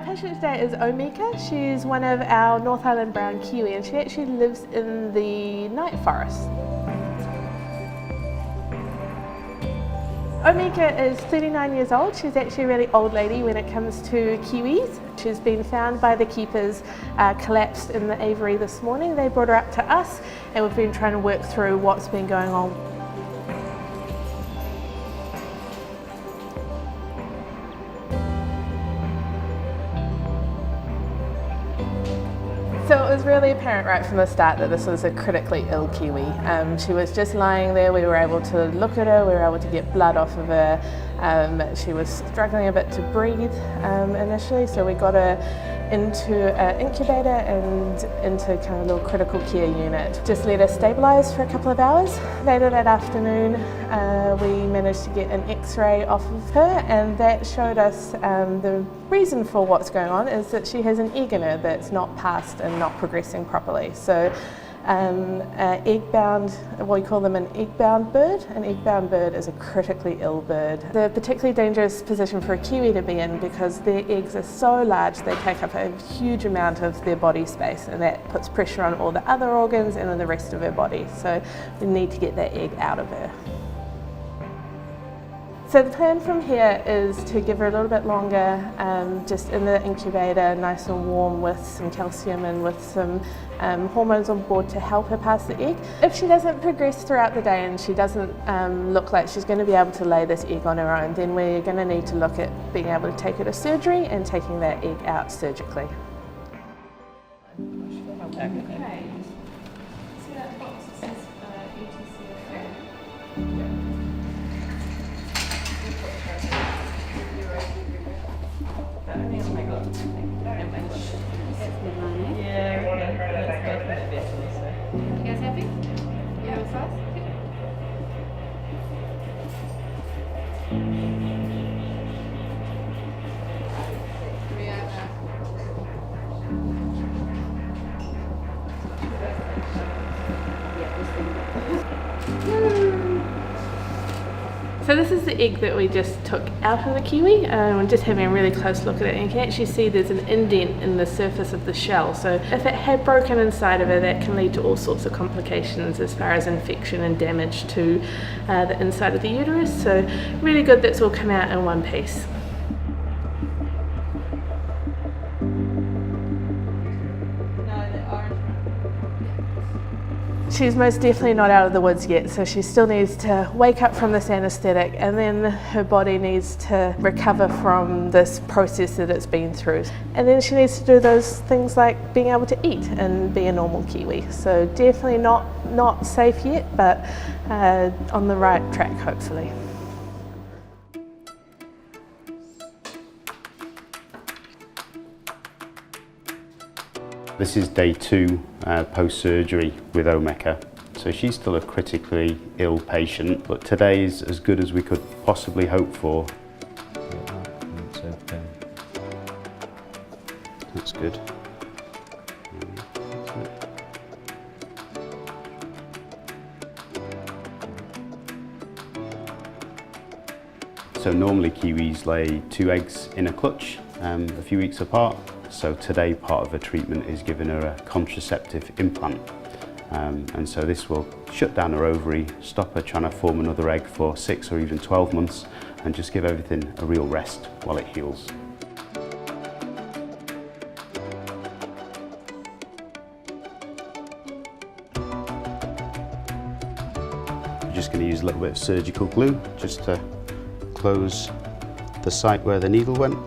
patient today is Omeka. She's one of our North Island brown kiwi and she actually lives in the night forest. Omeka is 39 years old. She's actually a really old lady when it comes to kiwis. She's been found by the keepers collapsed in the aviary this morning. They brought her up to us and we've been trying to work through what's been going on. So it was really apparent right from the start that this was a critically ill kiwi. She was just lying there, we were able to look at her, we were able to get blood off of her. She was struggling a bit to breathe initially, so we got her into an incubator and into kind of a little critical care unit. Just let her stabilise for a couple of hours. Later that afternoon we managed to get an x-ray off of her and that showed us the reason for what's going on is that she has an egg in her that's not passed and not progressing properly. So egg-bound, we call them an egg-bound bird. An egg-bound bird is a critically ill bird. They're a particularly dangerous position for a kiwi to be in because their eggs are so large, they take up a huge amount of their body space and that puts pressure on all the other organs and on the rest of her body. So we need to get that egg out of her. So the plan from here is to give her a little bit longer, just in the incubator, nice and warm with some calcium and with some hormones on board to help her pass the egg. If she doesn't progress throughout the day and she doesn't look like she's going to be able to lay this egg on her own, then we're going to need to look at being able to take her to surgery and taking that egg out surgically. Okay. See that box that says ETC? You guys happy? Yeah, with us? So this is the egg that we just took out of the kiwi. We're just having a really close look at it and you can actually see there's an indent in the surface of the shell. So if it had broken inside of her, that can lead to all sorts of complications as far as infection and damage to the inside of the uterus. So really good that's all come out in one piece. She's most definitely not out of the woods yet, so she still needs to wake up from this anaesthetic and then her body needs to recover from this process that it's been through. And then she needs to do those things like being able to eat and be a normal kiwi. So definitely not safe yet, but on the right track hopefully. This is day 2 post-surgery with Omeka. So she's still a critically ill patient, but today is as good as we could possibly hope for. That's good. So normally kiwis lay 2 eggs in a clutch a few weeks apart. So today part of the treatment is giving her a contraceptive implant. And so this will shut down her ovary, stop her trying to form another egg for 6 or even 12 months and just give everything a real rest while it heals. We're just going to use a little bit of surgical glue just to close the site where the needle went.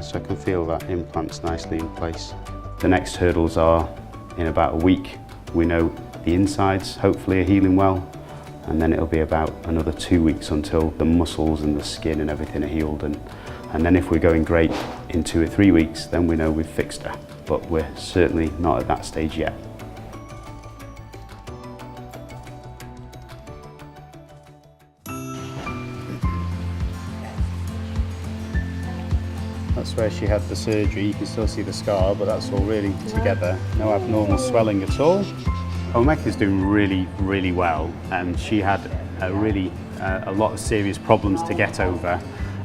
So I can feel that implant's nicely in place. The next hurdles are in about a week. We know the insides hopefully are healing well, and then it'll be about another 2 weeks until the muscles and the skin and everything are healed. And then if we're going great in 2 or 3 weeks, then we know we've fixed her. But we're certainly not at that stage yet. That's where she had the surgery. You can still see the scar, but that's all really together. No abnormal swelling at all. Omeka's doing really, really well. She had a lot of serious problems to get over.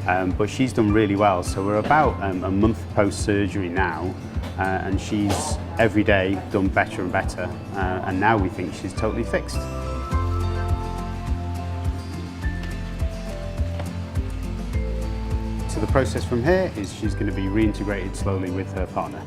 But she's done really well. So we're about a month post-surgery now, and she's every day done better and better. And now we think she's totally fixed. So the process from here is she's going to be reintegrated slowly with her partner.